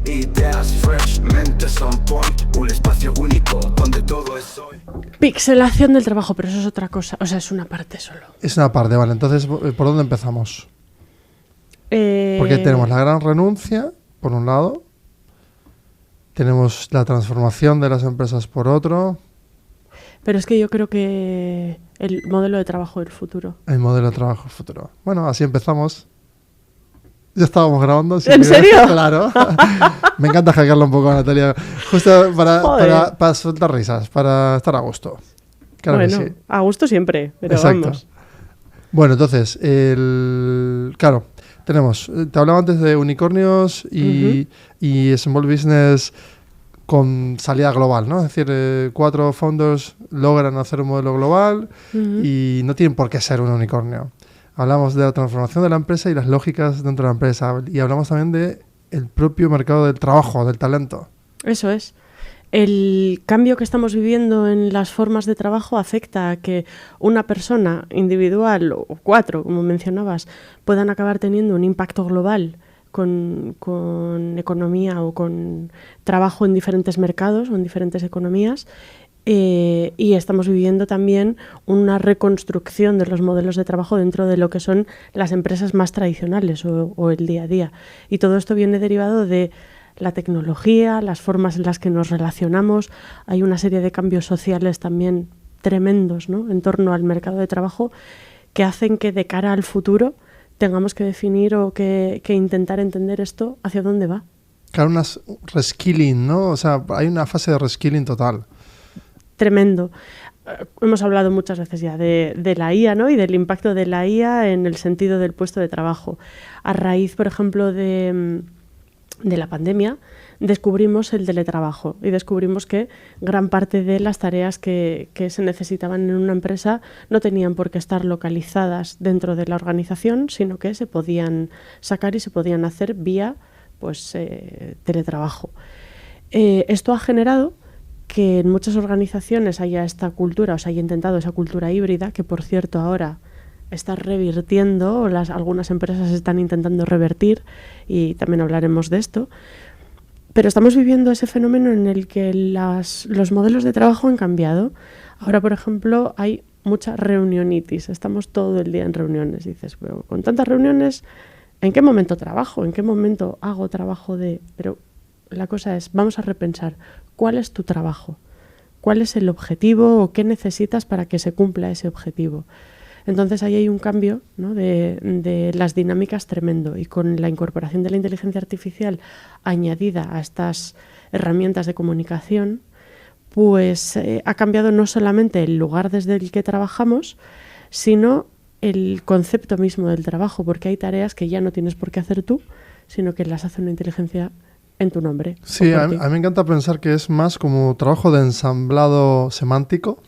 Ideas fresh, mentes on point, un espacio único donde todo es hoy. Pixelación del trabajo, pero eso es otra cosa, o sea, es una parte solo. Es una parte, vale. Entonces, ¿por dónde empezamos? Porque tenemos la gran renuncia, por un lado. Tenemos la transformación de las empresas por otro. Pero es que yo creo que el modelo de trabajo del futuro. El modelo de trabajo futuro. Bueno, así empezamos. Ya estábamos grabando. ¿En serio? Claro. Me encanta hackearlo un poco, Natalia. Justo para soltar risas, para estar a gusto. Claro bueno, que sí. A gusto siempre, pero exacto. Vamos. Bueno, entonces, claro, tenemos, te hablaba antes de unicornios y small business con salida global, ¿no? Es decir, 4 founders logran hacer un modelo global y no tienen por qué ser un unicornio. Hablamos de la transformación de la empresa y las lógicas dentro de la empresa. Y hablamos también de el propio mercado del trabajo, del talento. Eso es. El cambio que estamos viviendo en las formas de trabajo afecta a que una persona individual o 4, como mencionabas, puedan acabar teniendo un impacto global con economía o con trabajo en diferentes mercados o en diferentes economías. Y estamos viviendo también una reconstrucción de los modelos de trabajo dentro de lo que son las empresas más tradicionales o el día a día. Y todo esto viene derivado de la tecnología, las formas en las que nos relacionamos. Hay una serie de cambios sociales también tremendos, ¿no?, en torno al mercado de trabajo que hacen que de cara al futuro tengamos que definir o que intentar entender esto hacia dónde va. Claro, unas reskilling, ¿no? O sea, hay una fase de reskilling total. Tremendo. Hemos hablado muchas veces ya de la IA, ¿no?, y del impacto de la IA en el sentido del puesto de trabajo. A raíz, por ejemplo, de la pandemia, descubrimos el teletrabajo y descubrimos que gran parte de las tareas que se necesitaban en una empresa no tenían por qué estar localizadas dentro de la organización, sino que se podían sacar y se podían hacer vía teletrabajo. Esto ha generado que en muchas organizaciones haya esta cultura, o se haya intentado esa cultura híbrida, que por cierto ahora está revirtiendo, o algunas empresas están intentando revertir, y también hablaremos de esto. Pero estamos viviendo ese fenómeno en el que los modelos de trabajo han cambiado. Ahora, por ejemplo, hay mucha reunionitis, estamos todo el día en reuniones. Y dices, pero con tantas reuniones, ¿en qué momento trabajo? ¿En qué momento hago trabajo de...? Pero la cosa es, vamos a repensar, ¿cuál es tu trabajo? ¿Cuál es el objetivo o qué necesitas para que se cumpla ese objetivo? Entonces ahí hay un cambio, ¿no?, de las dinámicas tremendo, y con la incorporación de la inteligencia artificial añadida a estas herramientas de comunicación, pues ha cambiado no solamente el lugar desde el que trabajamos, sino el concepto mismo del trabajo, porque hay tareas que ya no tienes por qué hacer tú, sino que las hace una inteligencia en tu nombre. Sí, a mí me encanta pensar que es más como trabajo de ensamblado semántico,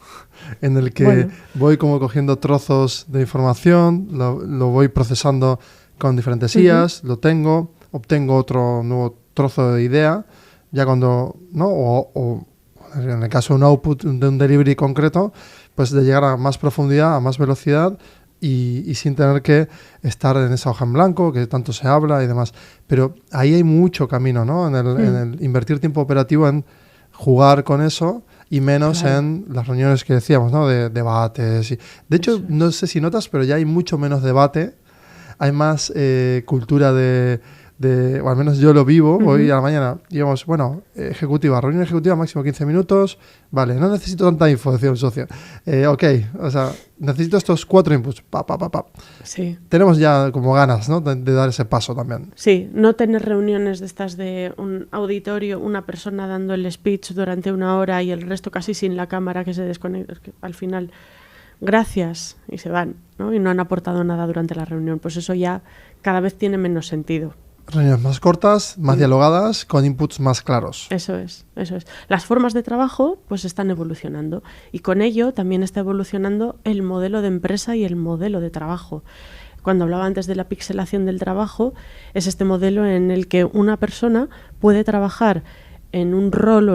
en el que voy como cogiendo trozos de información, lo voy procesando con diferentes IAs, lo tengo, obtengo otro nuevo trozo de idea, ya cuando, ¿no? O en el caso de un output, de un delivery concreto, pues de llegar a más profundidad, a más velocidad, y sin tener que estar en esa hoja en blanco que tanto se habla y demás. Pero ahí hay mucho camino, ¿no? En el invertir tiempo operativo en jugar con eso y menos en las reuniones que decíamos, ¿no?, de debates. De hecho, no sé si notas, pero ya hay mucho menos debate. Hay más cultura o al menos yo lo vivo. Hoy a la mañana íbamos, reunión ejecutiva máximo 15 minutos. Vale, no necesito tanta info, decía el socio. Ok, o sea, necesito estos 4 inputs. Sí. Tenemos ya como ganas, ¿no?, de dar ese paso también. Sí, no tener reuniones de estas de un auditorio, una persona dando el speech durante 1 hora y el resto casi sin la cámara, que se desconecta. Es que al final, gracias, y se van, ¿no?, y no han aportado nada durante la reunión. Pues eso ya cada vez tiene menos sentido. Reuniones más cortas, más dialogadas, con inputs más claros. Eso es. Las formas de trabajo pues están evolucionando, y con ello también está evolucionando el modelo de empresa y el modelo de trabajo. Cuando hablaba antes de la pixelación del trabajo, es este modelo en el que una persona puede trabajar en un rol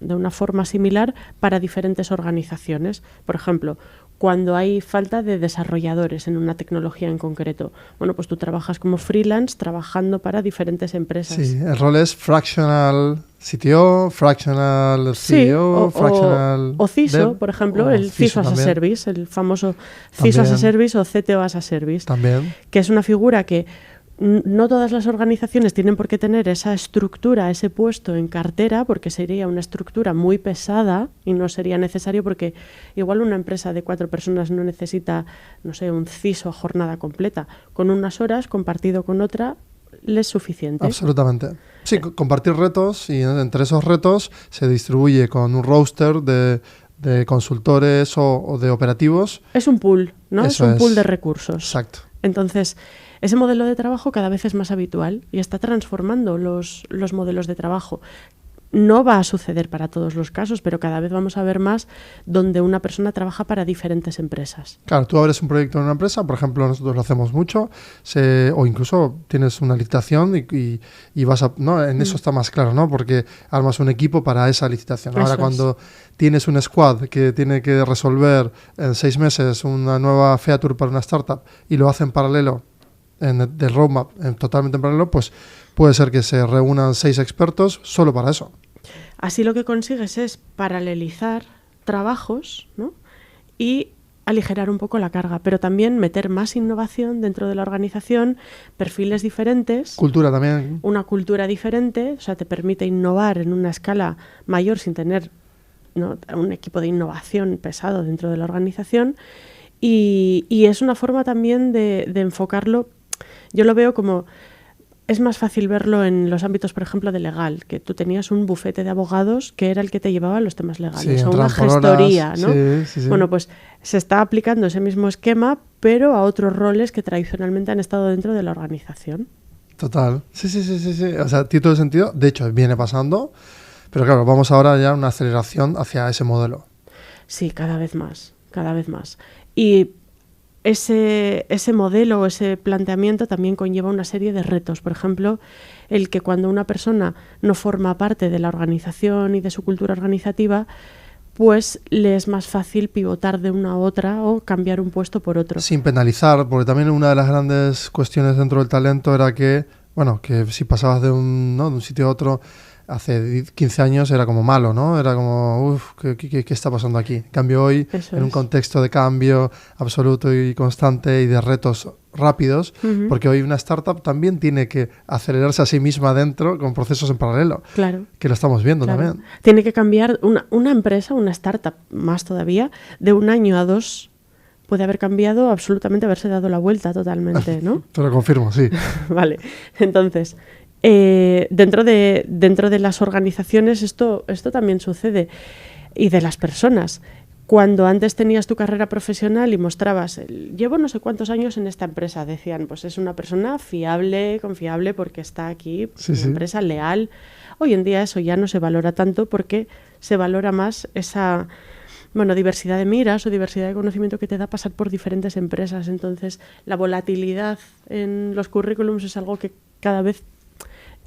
de una forma similar para diferentes organizaciones. Por ejemplo, cuando hay falta de desarrolladores en una tecnología en concreto. Bueno, pues tú trabajas como freelance trabajando para diferentes empresas. Sí, el rol es fractional CTO, fractional CEO, fractional... O CISO, dev, por ejemplo, el CISO as a Service, el famoso CISO as a Service o CTO as a Service. También. Que es una figura que no todas las organizaciones tienen por qué tener esa estructura, ese puesto en cartera, porque sería una estructura muy pesada y no sería necesario, porque igual una empresa de 4 personas no necesita, no sé, un CISO a jornada completa. Con unas horas, compartido con otra, le es suficiente. Absolutamente. Sí, compartir retos, y entre esos retos se distribuye con un roster de consultores o de operativos. Es un pool, ¿no? Eso es un pool de recursos. Exacto. Entonces, ese modelo de trabajo cada vez es más habitual y está transformando los modelos de trabajo. No va a suceder para todos los casos, pero cada vez vamos a ver más donde una persona trabaja para diferentes empresas. Claro, tú abres un proyecto en una empresa, por ejemplo, nosotros lo hacemos mucho, o incluso tienes una licitación y vas a... ¿no? En eso está más claro, ¿no? Porque armas un equipo para esa licitación. Ahora, cuando tienes un squad que tiene que resolver en 6 meses una nueva feature para una startup y lo hace en paralelo, del roadmap totalmente en paralelo, pues puede ser que se reúnan 6 expertos solo para eso. Así lo que consigues es paralelizar trabajos, ¿no? Y aligerar un poco la carga, pero también meter más innovación dentro de la organización, perfiles diferentes. Cultura también. Una cultura diferente, o sea, te permite innovar en una escala mayor sin tener, ¿no?, un equipo de innovación pesado dentro de la organización. Y es una forma también de enfocarlo. Yo lo veo como... Es más fácil verlo en los ámbitos, por ejemplo, de legal, que tú tenías un bufete de abogados que era el que te llevaba los temas legales, o una gestoría, ¿no? Sí. Bueno, pues se está aplicando ese mismo esquema, pero a otros roles que tradicionalmente han estado dentro de la organización. Total. Sí. O sea, tiene todo el sentido. De hecho, viene pasando, pero claro, vamos ahora ya a una aceleración hacia ese modelo. Sí, cada vez más. Y ese modelo o ese planteamiento también conlleva una serie de retos. Por ejemplo, el que cuando una persona no forma parte de la organización y de su cultura organizativa, pues le es más fácil pivotar de una a otra o cambiar un puesto por otro. Sin penalizar, porque también una de las grandes cuestiones dentro del talento era que si pasabas de un sitio a otro, hace 15 años era como malo, ¿no? Era como, ¿qué está pasando aquí? En cambio hoy, en un contexto de cambio absoluto y constante y de retos rápidos, porque hoy una startup también tiene que acelerarse a sí misma dentro con procesos en paralelo. Claro. Que lo estamos viendo también. Tiene que cambiar una empresa, una startup más todavía, de 1 año a 2. Puede haber cambiado absolutamente, haberse dado la vuelta totalmente, ¿no? Te lo confirmo, sí. Vale, entonces... dentro de las organizaciones esto también sucede, y de las personas. Cuando antes tenías tu carrera profesional y mostrabas, llevo no sé cuántos años en esta empresa, decían, pues es una persona fiable, confiable porque está aquí, una empresa leal. Hoy en día eso ya no se valora tanto porque se valora más esa diversidad de miras o diversidad de conocimiento que te da pasar por diferentes empresas. Entonces la volatilidad en los currículums es algo que cada vez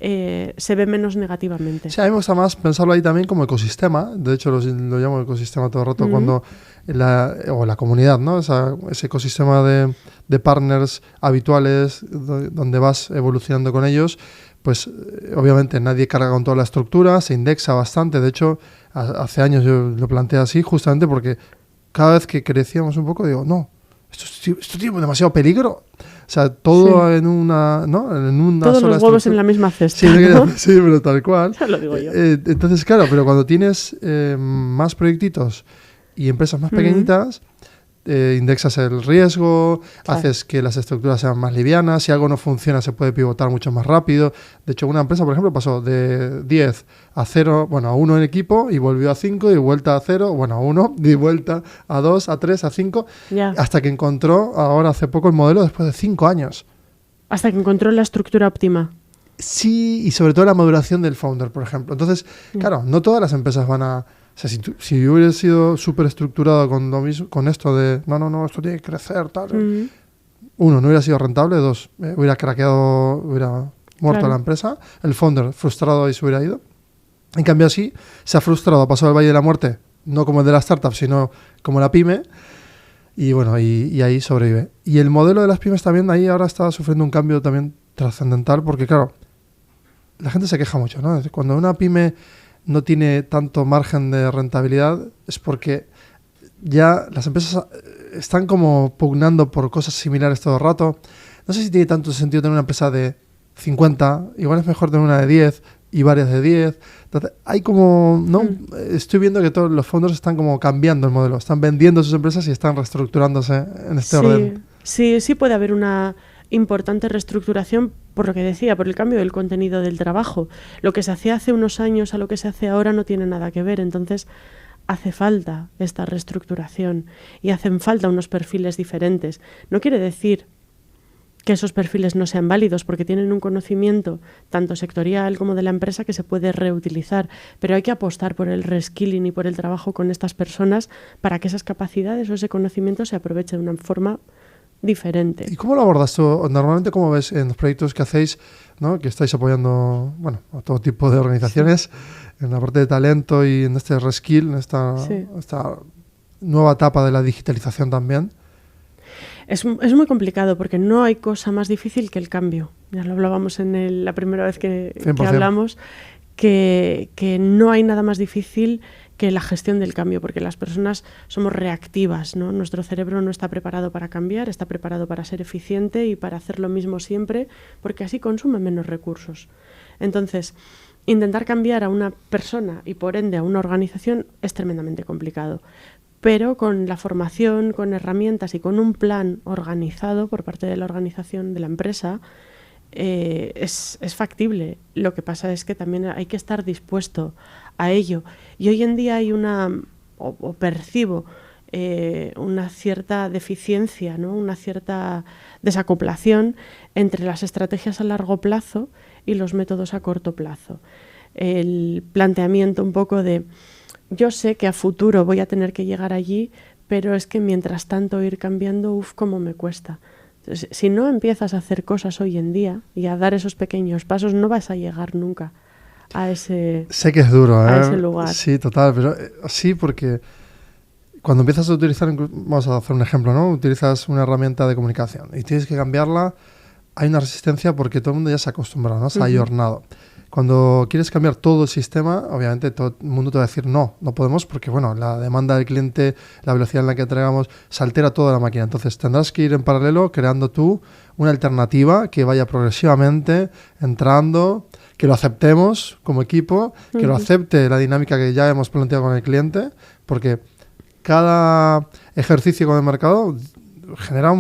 se ve menos negativamente. Sí, a mí me gusta más pensarlo ahí también como ecosistema. De hecho, lo llamo ecosistema todo el rato, cuando la comunidad, ¿no? Ese ecosistema de partners habituales donde vas evolucionando con ellos, pues obviamente nadie carga con toda la estructura, se indexa bastante. De hecho, hace años yo lo planteé así, justamente porque cada vez que crecíamos un poco, digo, no, esto tiene demasiado peligro. O sea, todo en una, ¿no? En una todos sola los huevos estructura. en la misma cesta, Sí, ¿no? Sí, pero tal cual. Ya lo digo yo. Entonces, claro, pero cuando tienes más proyectitos y empresas más pequeñitas, indexas el riesgo, haces que las estructuras sean más livianas. Si algo no funciona, se puede pivotar mucho más rápido. De hecho, una empresa, por ejemplo, pasó de 10 a 0, a 1 en equipo, y volvió a 5, y vuelta a 0, a 1, y vuelta a 2, a 3, a 5, hasta que encontró, ahora hace poco, el modelo después de 5 años. Hasta que encontró la estructura óptima. Sí, y sobre todo la maduración del founder, por ejemplo. Entonces, claro, no todas las empresas van a... O sea, si hubiera sido súper estructurado con esto de no, esto tiene que crecer, tal. 1, no hubiera sido rentable. 2, hubiera craqueado, hubiera muerto la empresa. El founder frustrado y se hubiera ido. En cambio, así se ha frustrado, ha pasado el valle de la muerte, no como el de la startup, sino como la pyme. Y bueno, y ahí sobrevive. Y el modelo de las pymes también ahí ahora está sufriendo un cambio también trascendental porque, claro, la gente se queja mucho, ¿no? Cuando una pyme no tiene tanto margen de rentabilidad es porque ya las empresas están como pugnando por cosas similares todo el rato. No sé si tiene tanto sentido tener una empresa de 50, igual es mejor tener una de 10 y varias de 10. Entonces, hay como, ¿no? Estoy viendo que todos los fondos están como cambiando el modelo, están vendiendo sus empresas y están reestructurándose en este orden. Sí puede haber una importante reestructuración por lo que decía, por el cambio del contenido del trabajo. Lo que se hacía hace unos años a lo que se hace ahora no tiene nada que ver, entonces hace falta esta reestructuración y hacen falta unos perfiles diferentes. No quiere decir que esos perfiles no sean válidos porque tienen un conocimiento tanto sectorial como de la empresa que se puede reutilizar, pero hay que apostar por el reskilling y por el trabajo con estas personas para que esas capacidades o ese conocimiento se aproveche de una forma diferente. ¿Y cómo lo abordas tú? Normalmente, ¿cómo ves en los proyectos que hacéis, ¿no? Que estáis apoyando, bueno, a todo tipo de organizaciones, en la parte de talento y en este reskill, en esta nueva etapa de la digitalización también? Es muy complicado porque no hay cosa más difícil que el cambio. Ya lo hablábamos en la primera vez que hablamos, que no hay nada más difícil que la gestión del cambio, porque las personas somos reactivas, ¿no? Nuestro cerebro no está preparado para cambiar, está preparado para ser eficiente y para hacer lo mismo siempre, porque así consume menos recursos. Entonces, intentar cambiar a una persona y por ende a una organización es tremendamente complicado. Pero con la formación, con herramientas y con un plan organizado por parte de la organización de la empresa, es factible. Lo que pasa es que también hay que estar dispuesto a ello. Y hoy en día hay percibo una cierta deficiencia, ¿no? Una cierta desacoplación entre las estrategias a largo plazo y los métodos a corto plazo. El planteamiento un poco de yo sé que a futuro voy a tener que llegar allí, pero es que mientras tanto ir cambiando, cómo me cuesta. Entonces, si no empiezas a hacer cosas hoy en día y a dar esos pequeños pasos, no vas a llegar nunca a ese Sé que es duro, a ese lugar. Sí, total, pero sí, porque cuando empiezas a utilizar, vamos a hacer un ejemplo, ¿no? Utilizas una herramienta de comunicación y tienes que cambiarla, hay una resistencia porque todo el mundo ya se ha acostumbrado, ¿no? Se ha ayornado. Cuando quieres cambiar todo el sistema, obviamente todo el mundo te va a decir no podemos porque, bueno, la demanda del cliente, la velocidad en la que entregamos, se altera toda la máquina. Entonces tendrás que ir en paralelo creando tú una alternativa que vaya progresivamente entrando, que lo aceptemos como equipo, que lo acepte la dinámica que ya hemos planteado con el cliente, porque cada ejercicio con el mercado genera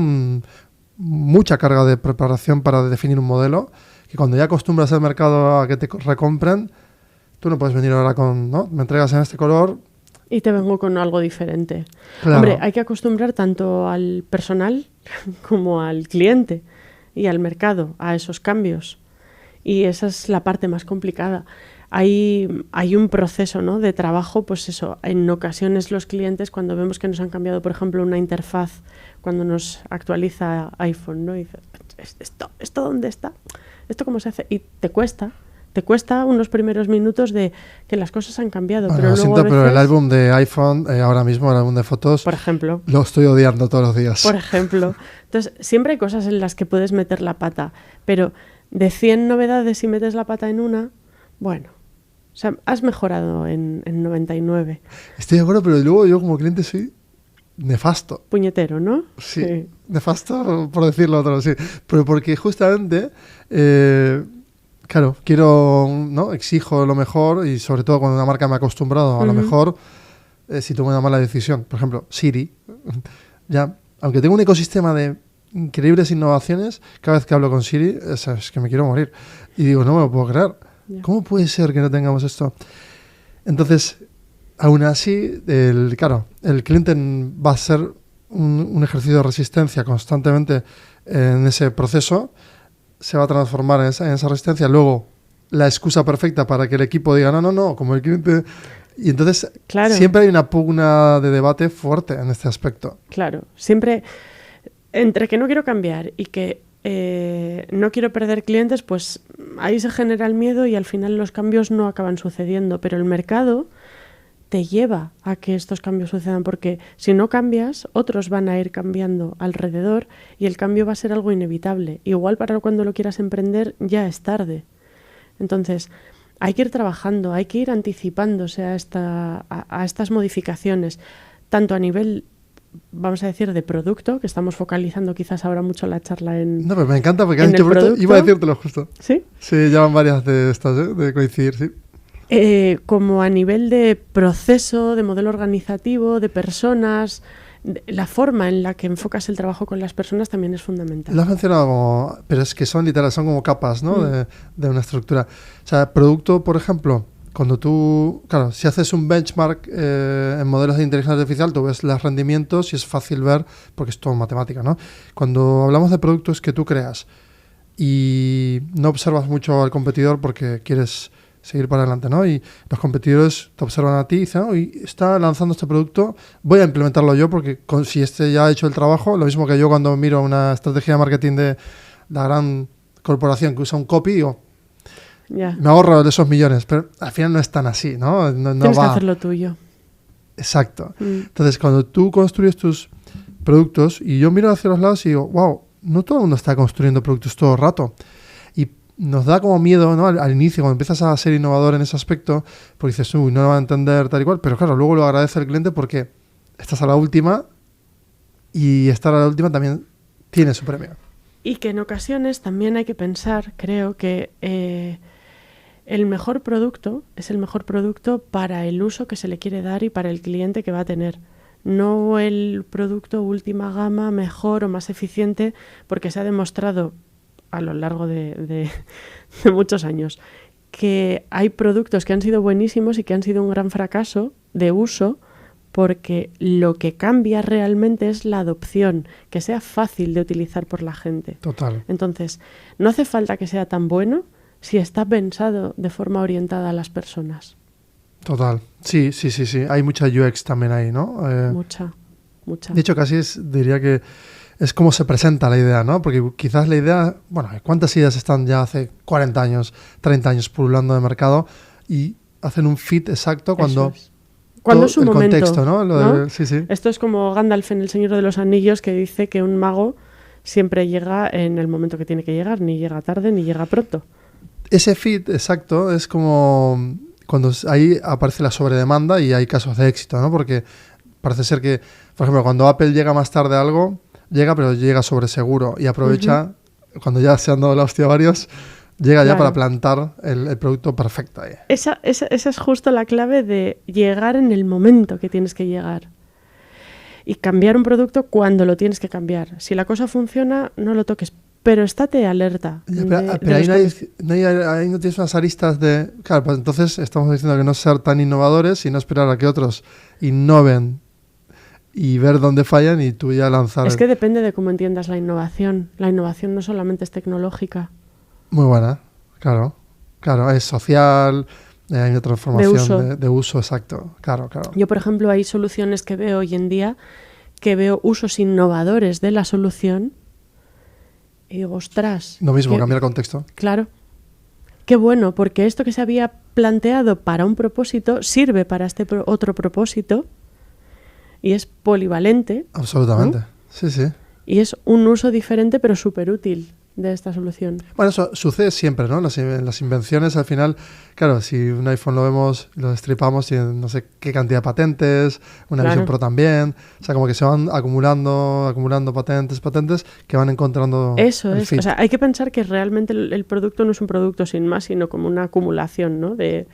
mucha carga de preparación para definir un modelo, que cuando ya acostumbras al mercado a que te recompren, tú no puedes venir ahora con, ¿no? Me entregas en este color y te vengo con algo diferente. Claro. Hombre, hay que acostumbrar tanto al personal como al cliente y al mercado a esos cambios. Y esa es la parte más complicada. Hay un proceso, ¿no? De trabajo, pues eso, en ocasiones los clientes cuando vemos que nos han cambiado, por ejemplo, una interfaz cuando nos actualiza iPhone, ¿no? Y dices, ¿esto dónde está? ¿Esto cómo se hace? Y te cuesta unos primeros minutos de que las cosas han cambiado. Bueno, pero lo luego siento, pero el álbum de iPhone, ahora mismo el álbum de fotos, por ejemplo, lo estoy odiando todos los días. Por ejemplo. Entonces, siempre hay cosas en las que puedes meter la pata, pero de 100 novedades si metes la pata en una, bueno, o sea, has mejorado en 99. Estoy de acuerdo, pero luego yo como cliente soy nefasto. Puñetero, ¿no? Sí. Nefasto por decirlo otro, sí. Pero porque justamente, claro, quiero, ¿no? Exijo lo mejor y sobre todo cuando una marca me ha acostumbrado a lo mejor, si tomo una mala decisión. Por ejemplo, Siri, ya, aunque tengo un ecosistema de increíbles innovaciones, cada vez que hablo con Siri, es que me quiero morir. Y digo, no me lo puedo creer. Yeah. ¿Cómo puede ser que no tengamos esto? Entonces, aún así, claro, el cliente va a ser un ejercicio de resistencia constantemente en ese proceso, se va a transformar en esa resistencia. Luego, la excusa perfecta para que el equipo diga, no, como el cliente... Y entonces, claro, siempre hay una pugna de debate fuerte en este aspecto. Claro, siempre, entre que no quiero cambiar y que no quiero perder clientes, pues ahí se genera el miedo y al final los cambios no acaban sucediendo. Pero el mercado te lleva a que estos cambios sucedan, porque si no cambias, otros van a ir cambiando alrededor y el cambio va a ser algo inevitable. Igual para cuando lo quieras emprender ya es tarde. Entonces, hay que ir trabajando, hay que ir anticipándose a estas modificaciones, tanto a nivel, vamos a decir, de producto, que estamos focalizando quizás ahora mucho la charla en... No, pero me encanta porque has dicho producto, iba a decírtelo justo. ¿Sí? Sí, ya van varias de estas, de coincidir, sí. Como a nivel de proceso, de modelo organizativo, de personas, la forma en la que enfocas el trabajo con las personas también es fundamental. Lo has mencionado como, pero es que son literal, son como capas, ¿no? De una estructura. O sea, producto, por ejemplo, cuando tú, claro, si haces un benchmark en modelos de inteligencia artificial, tú ves los rendimientos y es fácil ver, porque es todo matemática, ¿no? Cuando hablamos de productos que tú creas y no observas mucho al competidor porque quieres seguir para adelante, ¿no? Y los competidores te observan a ti y dicen, está lanzando este producto, voy a implementarlo yo porque si este ya ha hecho el trabajo, lo mismo que yo cuando miro una estrategia de marketing de la gran corporación que usa un copy, digo, me ahorro de esos millones, pero al final no es tan así, ¿no? Tienes que hacer lo tuyo. Exacto. Entonces, cuando tú construyes tus productos, y yo miro hacia los lados y digo, wow, no todo el mundo está construyendo productos todo el rato. Nos da como miedo, ¿no? Al inicio, cuando empiezas a ser innovador en ese aspecto, porque dices, no lo va a entender tal y cual, pero claro, luego lo agradece el cliente porque estás a la última y estar a la última también tiene su premio. Y que en ocasiones también hay que pensar, creo que el mejor producto es el mejor producto para el uso que se le quiere dar y para el cliente que va a tener. No el producto última gama, mejor o más eficiente, porque se ha demostrado a lo largo de muchos años, que hay productos que han sido buenísimos y que han sido un gran fracaso de uso porque lo que cambia realmente es la adopción, que sea fácil de utilizar por la gente. Total. Entonces, no hace falta que sea tan bueno si está pensado de forma orientada a las personas. Total. Sí. Hay mucha UX también ahí, ¿no? Mucha. De hecho, casi diría que es como se presenta la idea, ¿no? Porque quizás la idea, bueno, ¿cuántas ideas están ya hace 40 años, 30 años pululando de mercado y hacen un fit exacto cuando es su momento, contexto, ¿no? ¿no? Sí. Esto es como Gandalf en El Señor de los Anillos, que dice que un mago siempre llega en el momento que tiene que llegar, ni llega tarde ni llega pronto. Ese fit exacto es como cuando ahí aparece la sobredemanda y hay casos de éxito, ¿no? Porque parece ser que, por ejemplo, cuando Apple llega más tarde a algo, pero llega sobre seguro y aprovecha, cuando ya se han dado la hostia varios, llega ya para plantar el producto perfecto ahí. Esa es justo la clave de llegar en el momento que tienes que llegar. Y cambiar un producto cuando lo tienes que cambiar. Si la cosa funciona, no lo toques, pero estate alerta. Pero ahí no tienes unas aristas de... Claro, pues entonces estamos diciendo que no ser tan innovadores y no esperar a que otros innoven y ver dónde fallan y tú ya lanzar... Es que depende de cómo entiendas la innovación. La innovación no solamente es tecnológica. Muy buena, claro, es social, hay una transformación de uso, exacto, claro. Yo, por ejemplo, hay soluciones que veo hoy en día, que veo usos innovadores de la solución y digo, ostras... Lo mismo, cambiar el contexto. Claro. Qué bueno, porque esto que se había planteado para un propósito sirve para este otro propósito y es polivalente. Absolutamente, ¿no? Sí. Y es un uso diferente pero súper útil de esta solución. Bueno, eso sucede siempre, ¿no? Las invenciones, al final, claro, si un iPhone lo vemos, lo destripamos, tiene no sé qué cantidad de patentes, una Vision Pro también, o sea, como que se van acumulando patentes que van encontrando eso el es, fit. O sea, hay que pensar que realmente el producto no es un producto sin más, sino como una acumulación, ¿no? de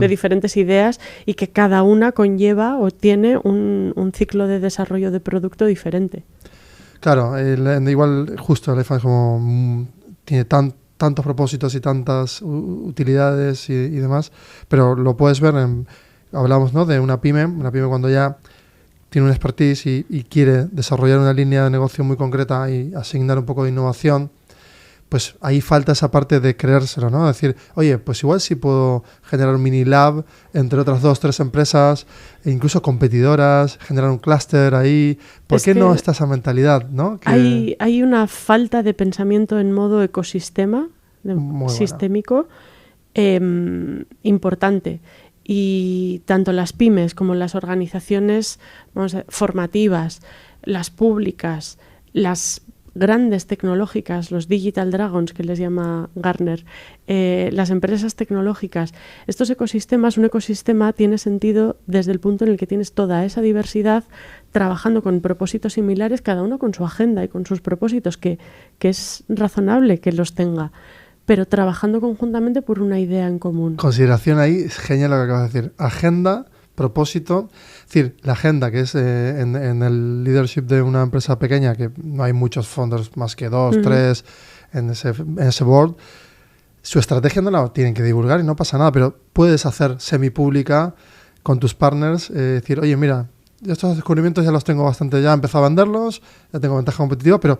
diferentes ideas y que cada una conlleva o tiene un ciclo de desarrollo de producto diferente. Claro, igual justo el iPhone es como tiene tantos propósitos y tantas utilidades y demás, pero lo puedes ver hablamos, ¿no? De una pyme cuando ya tiene un expertise y quiere desarrollar una línea de negocio muy concreta y asignar un poco de innovación, pues ahí falta esa parte de creérselo, ¿no? Decir, oye, pues igual sí puedo generar un mini lab entre otras 2-3 empresas, e incluso competidoras, generar un clúster ahí. ¿Por qué no está esa mentalidad, no? Hay una falta de pensamiento en modo ecosistema, sistémico, importante. Y tanto las pymes como las organizaciones formativas, las públicas, las grandes tecnológicas, los Digital Dragons, que les llama Gartner, las empresas tecnológicas, estos ecosistemas, un ecosistema tiene sentido desde el punto en el que tienes toda esa diversidad trabajando con propósitos similares, cada uno con su agenda y con sus propósitos, que es razonable que los tenga, pero trabajando conjuntamente por una idea en común. Consideración ahí, es genial lo que acabas de decir. Agenda, propósito. Es decir, la agenda, que es en el leadership de una empresa pequeña, que no hay muchos fondos, más que 2, 3 en ese board, su estrategia no la tienen que divulgar y no pasa nada, pero puedes hacer semipública con tus partners, decir, oye, mira, estos descubrimientos ya los tengo bastante, ya he empezado a venderlos, ya tengo ventaja competitiva, pero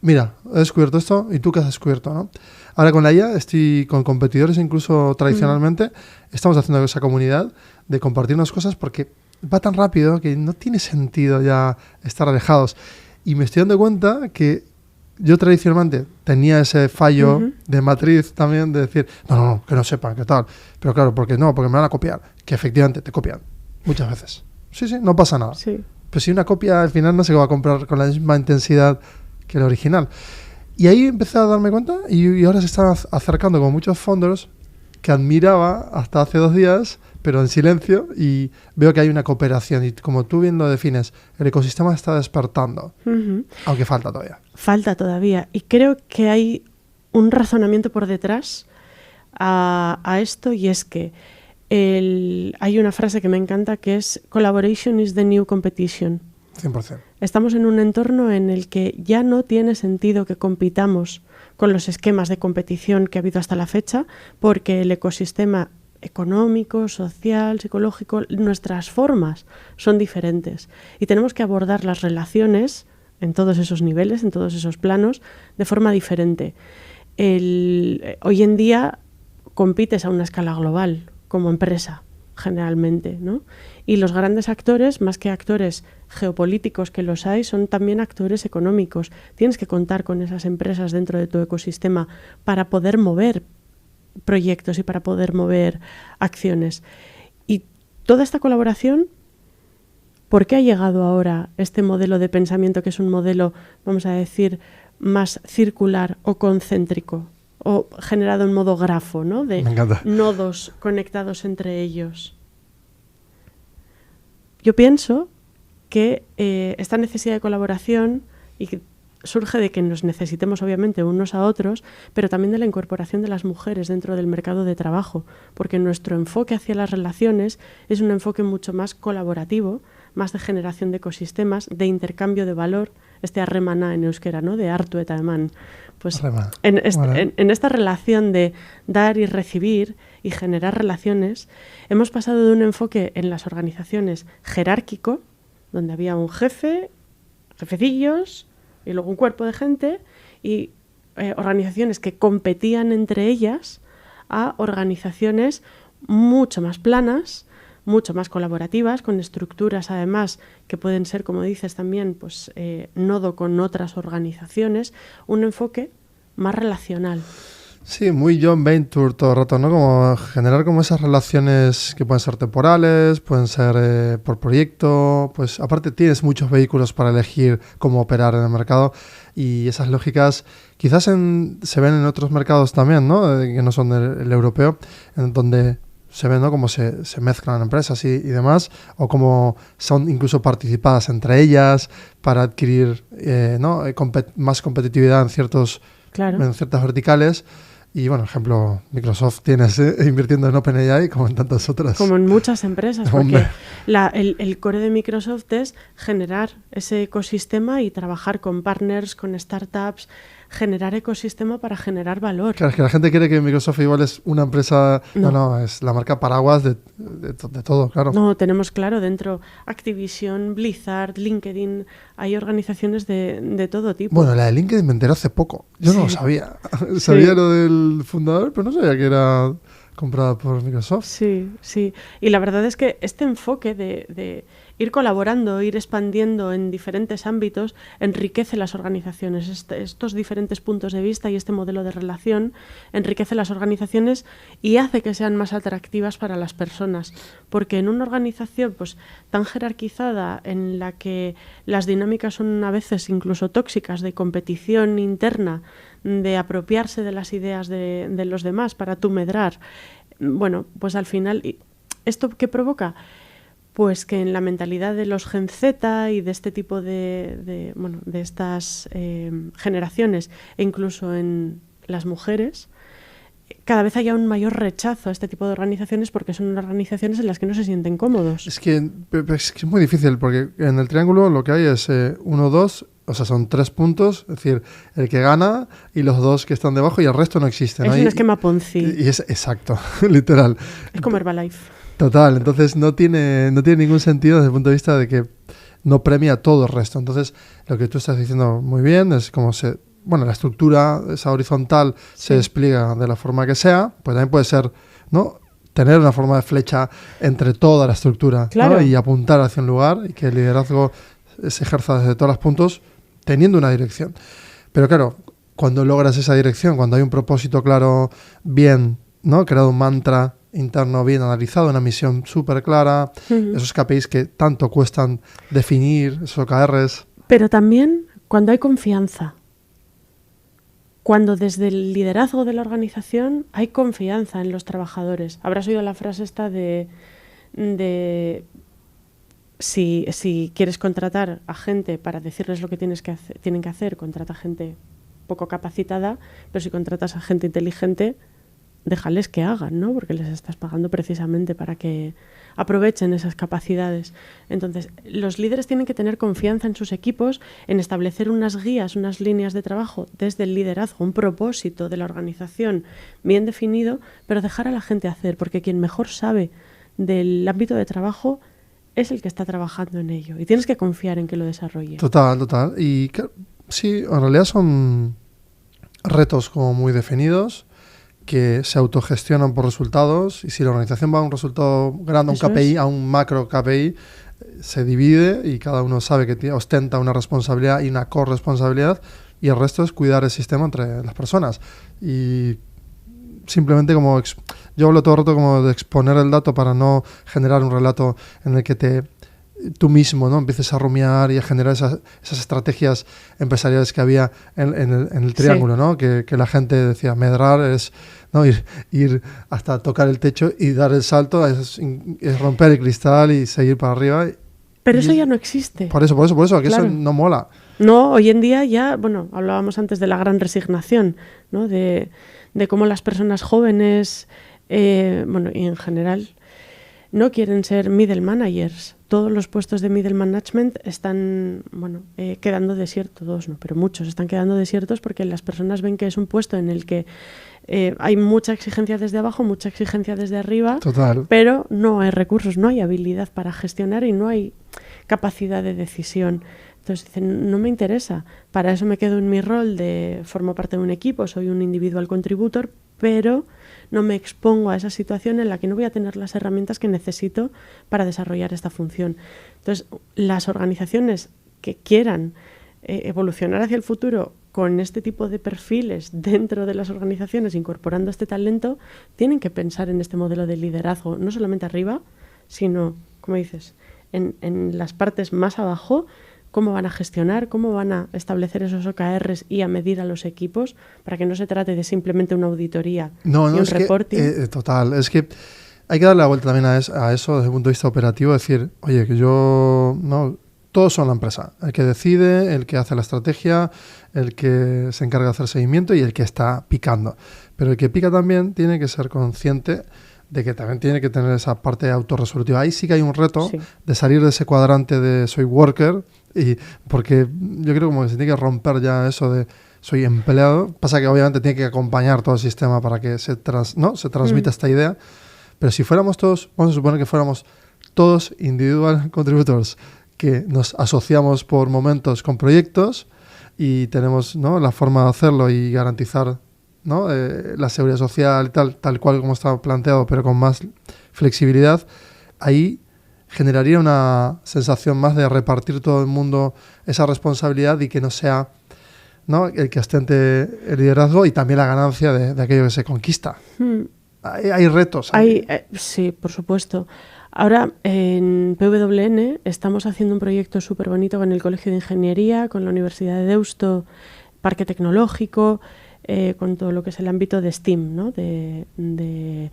mira, he descubierto esto y tú qué has descubierto, ¿no? Ahora con la IA estoy con competidores, incluso tradicionalmente, estamos haciendo esa comunidad de compartirnos cosas porque va tan rápido que no tiene sentido ya estar alejados. Y me estoy dando cuenta que yo tradicionalmente tenía ese fallo de matriz también de decir, no, que no sepan, qué tal. Pero claro, porque me van a copiar. Que efectivamente te copian muchas veces. Sí, no pasa nada. Sí. Pero si una copia al final no se va a comprar con la misma intensidad que el original. Y ahí empecé a darme cuenta y ahora se están acercando con muchos fondos que admiraba hasta hace 2 días, pero en silencio, y veo que hay una cooperación y como tú bien lo defines, el ecosistema está despertando, aunque falta todavía. Falta todavía, y creo que hay un razonamiento por detrás a esto, y es que hay una frase que me encanta que es "Collaboration is the new competition". 100%. Estamos en un entorno en el que ya no tiene sentido que compitamos con los esquemas de competición que ha habido hasta la fecha, porque el ecosistema económico, social, psicológico, nuestras formas son diferentes y tenemos que abordar las relaciones en todos esos niveles, en todos esos planos, de forma diferente. Hoy en día compites a una escala global como empresa, generalmente, ¿no? Y los grandes actores, más que actores geopolíticos que los hay, son también actores económicos. Tienes que contar con esas empresas dentro de tu ecosistema para poder mover proyectos y para poder mover acciones. Y toda esta colaboración, ¿por qué ha llegado ahora este modelo de pensamiento que es un modelo, vamos a decir, más circular o concéntrico? O generado en modo grafo, ¿no? De nodos conectados entre ellos. Yo pienso que esta necesidad de colaboración y que surge de que nos necesitemos obviamente unos a otros, pero también de la incorporación de las mujeres dentro del mercado de trabajo, porque nuestro enfoque hacia las relaciones es un enfoque mucho más colaborativo, más de generación de ecosistemas, de intercambio de valor, harremana en euskera, ¿no? De hartu eta eman. Pues en esta relación de dar y recibir y generar relaciones, hemos pasado de un enfoque en las organizaciones jerárquico, donde había un jefe, jefecillos, y luego un cuerpo de gente, y organizaciones que competían entre ellas, a organizaciones mucho más planas, mucho más colaborativas, con estructuras además que pueden ser, como dices también, pues nodo con otras organizaciones, un enfoque más relacional. Sí, muy John Venture todo el rato, ¿no? Como generar como esas relaciones que pueden ser temporales, pueden ser por proyecto, pues aparte tienes muchos vehículos para elegir cómo operar en el mercado y esas lógicas quizás se ven en otros mercados también, ¿no? Que no son el europeo, en donde se ve, ¿no? Cómo se mezclan empresas y demás, o cómo son incluso participadas entre ellas para adquirir ¿no? más competitividad en ciertas verticales. Y bueno, ejemplo, Microsoft tienes invirtiendo en OpenAI como en tantas otras. Como en muchas empresas, porque el core de Microsoft es generar ese ecosistema y trabajar con partners, con startups, generar ecosistema para generar valor. Claro, es que la gente cree que Microsoft igual es una empresa... No, es la marca paraguas de todo, claro. No, tenemos claro dentro Activision, Blizzard, LinkedIn, hay organizaciones de todo tipo. Bueno, la de LinkedIn me enteré hace poco. Yo no lo sabía. Sabía lo del fundador, pero no sabía que era comprada por Microsoft. Sí. Y la verdad es que este enfoque de ir colaborando, ir expandiendo en diferentes ámbitos, enriquece las organizaciones. Estos diferentes puntos de vista y este modelo de relación enriquece las organizaciones y hace que sean más atractivas para las personas. Porque en una organización pues, tan jerarquizada, en la que las dinámicas son a veces incluso tóxicas, de competición interna, de apropiarse de las ideas de los demás para tú medrar, bueno, pues al final, ¿esto qué provoca? Pues que en la mentalidad de los Gen Z y de este tipo de estas generaciones, e incluso en las mujeres, cada vez haya un mayor rechazo a este tipo de organizaciones porque son organizaciones en las que no se sienten cómodos. Es que es muy difícil porque en el triángulo lo que hay es 1, 2, o sea, son 3 puntos, es decir, el que gana y los 2 que están debajo y el resto no existe, ¿no? Es un esquema Ponzi. Y es exacto, literal. Es como Herbalife. Total, entonces no tiene ningún sentido desde el punto de vista de que no premia todo el resto. Entonces, lo que tú estás diciendo muy bien es como la estructura, esa horizontal, se despliega de la forma que sea, pues también puede ser, ¿no?, tener una forma de flecha entre toda la estructura, claro, ¿no?, y apuntar hacia un lugar y que el liderazgo se ejerza desde todos los puntos teniendo una dirección. Pero claro, cuando logras esa dirección, cuando hay un propósito claro, bien, ¿no?, creado un mantra interno bien analizado, una misión súper clara, esos KPIs que tanto cuestan definir, esos OKRs. Pero también cuando hay confianza, cuando desde el liderazgo de la organización hay confianza en los trabajadores. Habrás oído la frase esta de si quieres contratar a gente para decirles lo que tienen que hacer, contrata gente poco capacitada, pero si contratas a gente inteligente, déjales que hagan, ¿no? Porque les estás pagando precisamente para que aprovechen esas capacidades. Entonces, los líderes tienen que tener confianza en sus equipos, en establecer unas guías, unas líneas de trabajo desde el liderazgo, un propósito de la organización bien definido, pero dejar a la gente hacer, porque quien mejor sabe del ámbito de trabajo es el que está trabajando en ello. Y tienes que confiar en que lo desarrolle. Total. Y sí, en realidad son retos como muy definidos, que se autogestionan por resultados, y si la organización va a un resultado grande, a un KPI, a un macro KPI, se divide y cada uno sabe que ostenta una responsabilidad y una corresponsabilidad, y el resto es cuidar el sistema entre las personas. Y simplemente yo hablo todo el rato como de exponer el dato para no generar un relato en el que tú mismo, ¿no?, empieces a rumiar y a generar esas estrategias empresariales que había en el triángulo, ¿no? Que la gente decía, medrar es, ¿no?, ir hasta tocar el techo y dar el salto, es romper el cristal y seguir para arriba. Pero eso ya no existe. Por eso, que claro, eso no mola. No, hoy en día ya, hablábamos antes de la gran resignación, ¿no?, de cómo las personas jóvenes, y en general, no quieren ser middle managers. Todos los puestos de middle management están quedando desiertos, todos no, pero muchos están quedando desiertos porque las personas ven que es un puesto en el que hay mucha exigencia desde abajo, mucha exigencia desde arriba. Total. Pero no hay recursos, no hay habilidad para gestionar y no hay capacidad de decisión. Entonces dicen, no me interesa, para eso me quedo en mi rol formo parte de un equipo, soy un individual contributor, pero no me expongo a esa situación en la que no voy a tener las herramientas que necesito para desarrollar esta función. Entonces, las organizaciones que quieran evolucionar hacia el futuro con este tipo de perfiles dentro de las organizaciones, incorporando este talento, tienen que pensar en este modelo de liderazgo, no solamente arriba, sino, como dices, en las partes más abajo, cómo van a gestionar, cómo van a establecer esos OKRs y a medir a los equipos para que no se trate de simplemente una auditoría y un reporting. Total, es que hay que darle la vuelta también a eso desde el punto de vista operativo, decir, oye, que todos son la empresa, el que decide, el que hace la estrategia, el que se encarga de hacer seguimiento y el que está picando. Pero el que pica también tiene que ser consciente de que también tiene que tener esa parte autorresolutiva. Ahí sí que hay un reto de salir de ese cuadrante de soy worker, y porque yo creo como que se tiene que romper ya eso de soy empleado. Pasa que obviamente tiene que acompañar todo el sistema para que se transmita esta idea. Pero si fuéramos todos, vamos a suponer que fuéramos todos individual contributors, que nos asociamos por momentos con proyectos y tenemos, ¿no?, la forma de hacerlo y garantizar, ¿no?, la seguridad social y tal cual como está planteado, pero con más flexibilidad. Ahí generaría una sensación más de repartir todo el mundo esa responsabilidad y que no sea, ¿no?, el que ostente el liderazgo y también la ganancia de aquello que se conquista. Hay retos. Sí, por supuesto. Ahora en PWN estamos haciendo un proyecto súper bonito con el Colegio de Ingeniería, con la Universidad de Deusto, Parque Tecnológico, con todo lo que es el ámbito de STEAM, ¿no? De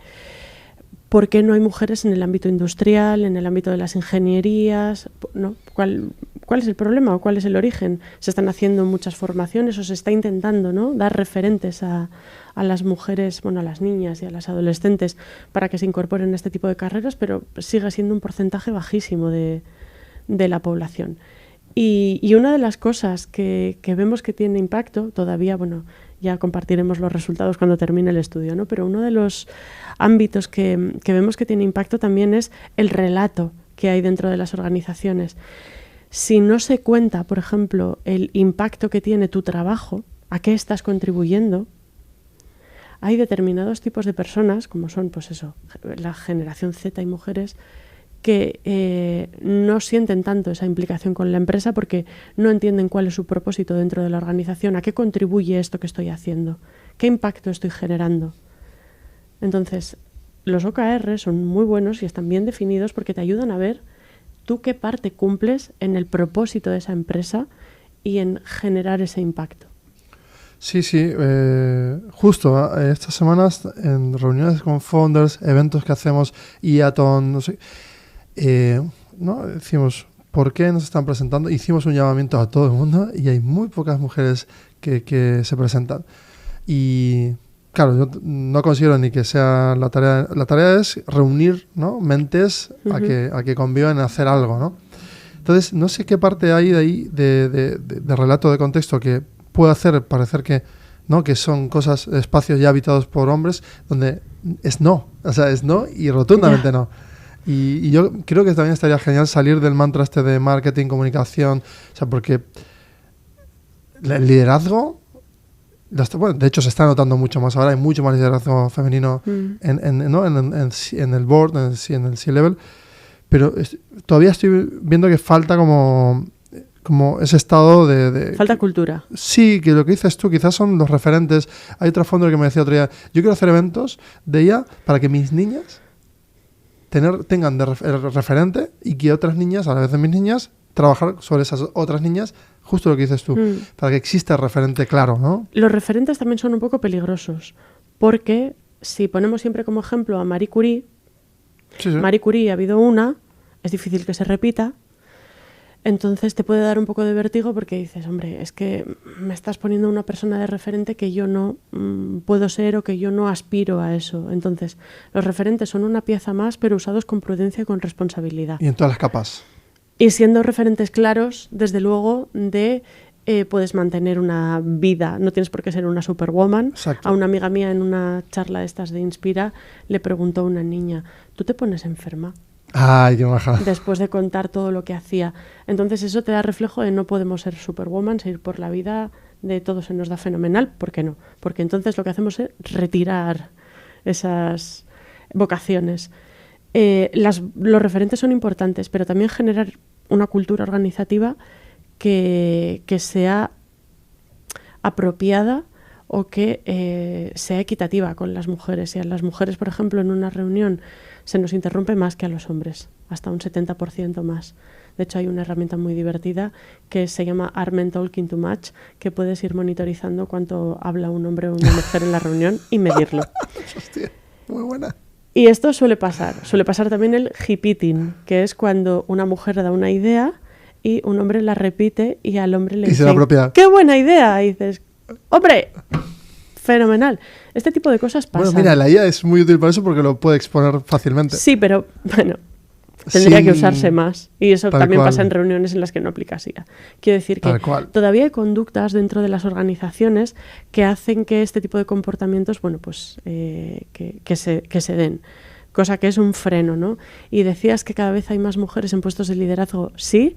¿por qué no hay mujeres en el ámbito industrial, en el ámbito de las ingenierías? ¿No? ¿Cuál es el problema o cuál es el origen? Se están haciendo muchas formaciones o se está intentando, ¿no?, dar referentes a las mujeres, bueno, a las niñas y a las adolescentes para que se incorporen a este tipo de carreras, pero sigue siendo un porcentaje bajísimo de la población. Y una de las cosas que vemos que tiene impacto, todavía, bueno, ya compartiremos los resultados cuando termine el estudio, ¿no?, pero uno de los ámbitos que vemos que tiene impacto también es el relato que hay dentro de las organizaciones. Si no se cuenta, por ejemplo, el impacto que tiene tu trabajo, a qué estás contribuyendo, hay determinados tipos de personas, como son, pues eso, la generación Z y mujeres, que no sienten tanto esa implicación con la empresa porque no entienden cuál es su propósito dentro de la organización, a qué contribuye esto que estoy haciendo, qué impacto estoy generando. Entonces, los OKR son muy buenos y están bien definidos porque te ayudan a ver tú qué parte cumples en el propósito de esa empresa y en generar ese impacto. Sí, justo estas semanas en reuniones con founders, eventos que hacemos, IATON, no sé, ¿no?, decimos, ¿por qué nos están presentando? Hicimos un llamamiento a todo el mundo y hay muy pocas mujeres que se presentan. Y claro, yo no considero ni que sea la tarea. La tarea es reunir, ¿no?, mentes a que convivan en hacer algo, ¿no? Entonces, no sé qué parte hay de ahí de relato de contexto que puede hacer parecer que, ¿no?, que son cosas, espacios ya habitados por hombres, donde es no. O sea, es no y rotundamente no. Y yo creo que también estaría genial salir del mantra este de marketing, comunicación, o sea, porque el liderazgo, bueno, de hecho se está notando mucho más ahora, hay mucho más liderazgo femenino en el board, en el C-level, pero todavía estoy viendo que falta como ese estado de... Falta cultura. Sí, que lo que dices tú quizás son los referentes. Hay otro fondo que me decía otro día, yo quiero hacer eventos de ella para que mis niñas tengan de referente y que otras niñas, a la vez de mis niñas, trabajar sobre esas otras niñas, justo lo que dices tú, para que exista el referente claro, ¿no? Los referentes también son un poco peligrosos, porque si ponemos siempre como ejemplo a Marie Curie, Marie Curie ha habido una, es difícil que se repita, entonces te puede dar un poco de vértigo porque dices, hombre, es que me estás poniendo una persona de referente que yo no puedo ser o que yo no aspiro a eso. Entonces, los referentes son una pieza más, pero usados con prudencia y con responsabilidad. Y en todas las capas. Y siendo referentes claros, desde luego, puedes mantener una vida, no tienes por qué ser una superwoman. Exacto. A una amiga mía en una charla de estas de Inspira le preguntó una niña, ¿tú te pones enferma? Ay, qué maja. Después de contar todo lo que hacía. Entonces eso te da reflejo de no podemos ser superwoman, seguir por la vida, de todo se nos da fenomenal. ¿Por qué no? Porque entonces lo que hacemos es retirar esas vocaciones. Los referentes son importantes, pero también generar una cultura organizativa que sea apropiada o que sea equitativa con las mujeres. Si a las mujeres, por ejemplo, en una reunión se nos interrumpe más que a los hombres, hasta un 70% más. De hecho, hay una herramienta muy divertida que se llama Are Men Talking Too Much, que puedes ir monitorizando cuánto habla un hombre o una mujer en la reunión y medirlo. Hostia, muy buena. Y esto suele pasar. Suele pasar también el repeating, que es cuando una mujer da una idea y un hombre la repite y al hombre le dice ¡qué buena idea! Y dices, ¡hombre! Fenomenal. Este tipo de cosas pasan. Bueno, mira, la IA es muy útil para eso porque lo puede exponer fácilmente. Sí, pero bueno, tendría que usarse más. Y eso también pasa en reuniones en las que no aplicas IA. Quiero decir que todavía hay conductas dentro de las organizaciones que hacen que este tipo de comportamientos, bueno, pues que se den. Cosa que es un freno, ¿no? Y decías que cada vez hay más mujeres en puestos de liderazgo. Sí,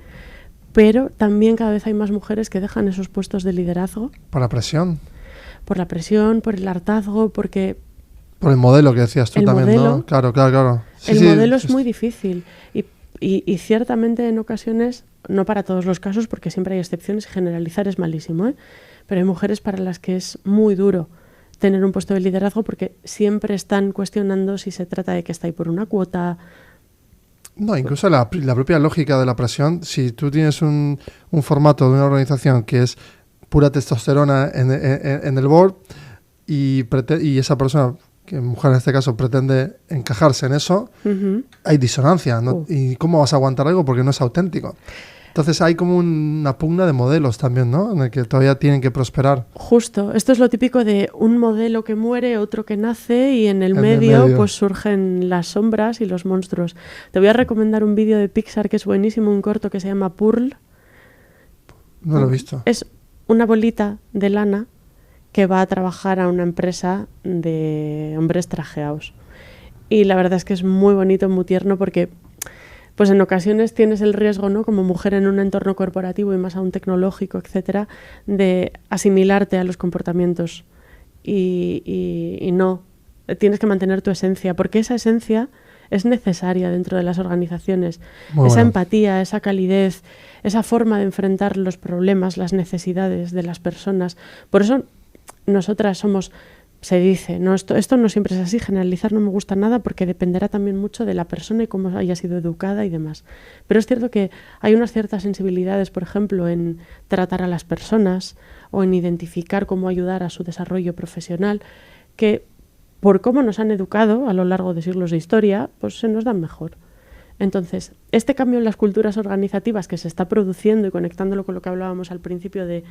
pero también cada vez hay más mujeres que dejan esos puestos de liderazgo. Por la presión. Por la presión, por el hartazgo, porque... Por el modelo que decías tú también, modelo, ¿no? Claro. Sí, el modelo es muy difícil. y ciertamente en ocasiones, no para todos los casos, porque siempre hay excepciones, generalizar es malísimo, ¿eh? Pero hay mujeres para las que es muy duro tener un puesto de liderazgo porque siempre están cuestionando si se trata de que está ahí por una cuota. No, incluso la propia lógica de la presión, si tú tienes un formato de una organización que es pura testosterona en el board y esa persona, que mujer en este caso, pretende encajarse en eso, hay disonancia, ¿no? ¿Y cómo vas a aguantar algo? Porque no es auténtico. Entonces hay como una pugna de modelos también, ¿no? En el que todavía tienen que prosperar. Justo. Esto es lo típico de un modelo que muere, otro que nace y en el medio pues surgen las sombras y los monstruos. Te voy a recomendar un vídeo de Pixar que es buenísimo, un corto que se llama Pearl. No lo he visto. Es una bolita de lana que va a trabajar a una empresa de hombres trajeados. Y la verdad es que es muy bonito, muy tierno porque pues en ocasiones tienes el riesgo, ¿no? Como mujer en un entorno corporativo y más aún tecnológico, etcétera, de asimilarte a los comportamientos y no. Tienes que mantener tu esencia, porque esa esencia es necesaria dentro de las organizaciones. Esa empatía, esa calidez, esa forma de enfrentar los problemas, las necesidades de las personas. Por eso nosotras somos... Se dice, no, esto no siempre es así, generalizar no me gusta nada porque dependerá también mucho de la persona y cómo haya sido educada y demás. Pero es cierto que hay unas ciertas sensibilidades, por ejemplo, en tratar a las personas o en identificar cómo ayudar a su desarrollo profesional, que por cómo nos han educado a lo largo de siglos de historia, pues se nos dan mejor. Entonces, este cambio en las culturas organizativas que se está produciendo y conectándolo con lo que hablábamos al principio de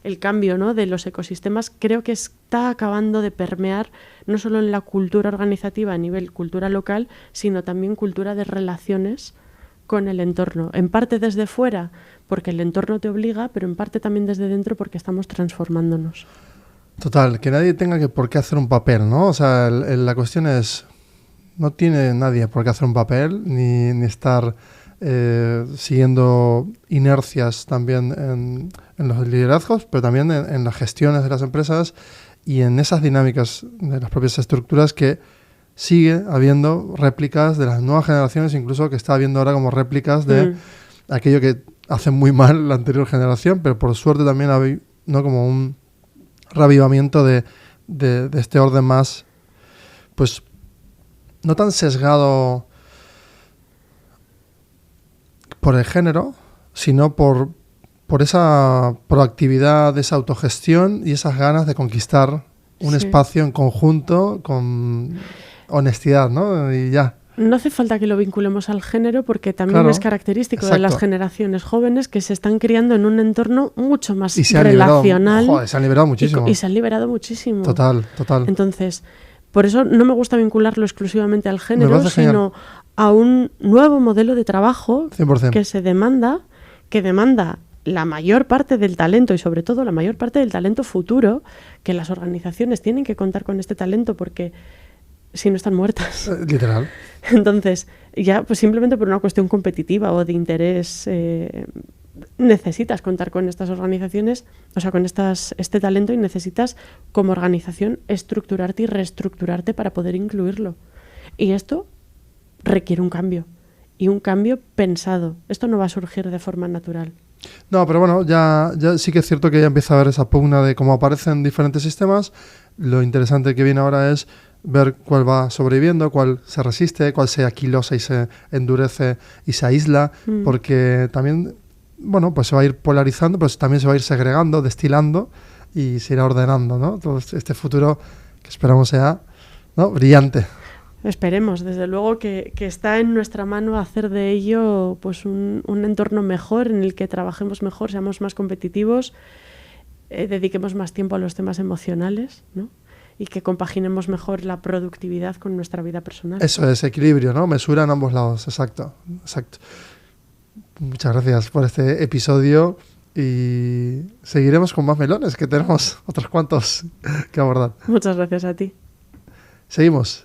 el cambio, ¿no?, de los ecosistemas, creo que está acabando de permear no solo en la cultura organizativa a nivel cultura local, sino también cultura de relaciones con el entorno. En parte desde fuera, porque el entorno te obliga, pero en parte también desde dentro porque estamos transformándonos. Total, que nadie tenga por qué hacer un papel, ¿no? O sea, la cuestión es, no tiene nadie por qué hacer un papel, ni estar siguiendo inercias también en los liderazgos, pero también en las gestiones de las empresas y en esas dinámicas de las propias estructuras que sigue habiendo réplicas de las nuevas generaciones, incluso que está habiendo ahora como réplicas de aquello que hace muy mal la anterior generación, pero por suerte también hay, ¿no?, como un reavivamiento de este orden más, pues, no tan sesgado por el género, sino por esa proactividad, esa autogestión y esas ganas de conquistar un espacio en conjunto con honestidad, ¿no? Y ya. No hace falta que lo vinculemos al género porque también es característico de las generaciones jóvenes que se están criando en un entorno mucho más relacional. Se han liberado muchísimo. Y se han liberado muchísimo. Total. Entonces, por eso no me gusta vincularlo exclusivamente al género, sino a un nuevo modelo de trabajo 100%. que demanda la mayor parte del talento y sobre todo la mayor parte del talento futuro, que las organizaciones tienen que contar con este talento porque si no están muertas. Literal. Entonces, ya pues simplemente por una cuestión competitiva o de interés necesitas contar con estas organizaciones, o sea, con este talento y necesitas como organización estructurarte y reestructurarte para poder incluirlo. Y esto requiere un cambio y un cambio pensado. Esto no va a surgir de forma natural. No, pero bueno, ya sí que es cierto que ya empieza a haber esa pugna de cómo aparecen diferentes sistemas. Lo interesante que viene ahora es ver cuál va sobreviviendo, cuál se resiste, cuál se aquilosa y se endurece y se aísla, porque también, bueno, pues se va a ir polarizando, pero también se va a ir segregando, destilando y se irá ordenando, ¿no? Todo este futuro que esperamos sea, ¿no?, brillante. Esperemos, desde luego que está en nuestra mano hacer de ello pues un entorno mejor, en el que trabajemos mejor, seamos más competitivos, dediquemos más tiempo a los temas emocionales, ¿no?, y que compaginemos mejor la productividad con nuestra vida personal. Eso es, equilibrio, ¿no? Mesura en ambos lados, exacto. Muchas gracias por este episodio y seguiremos con más melones, que tenemos otros cuantos que abordar. Muchas gracias a ti. Seguimos.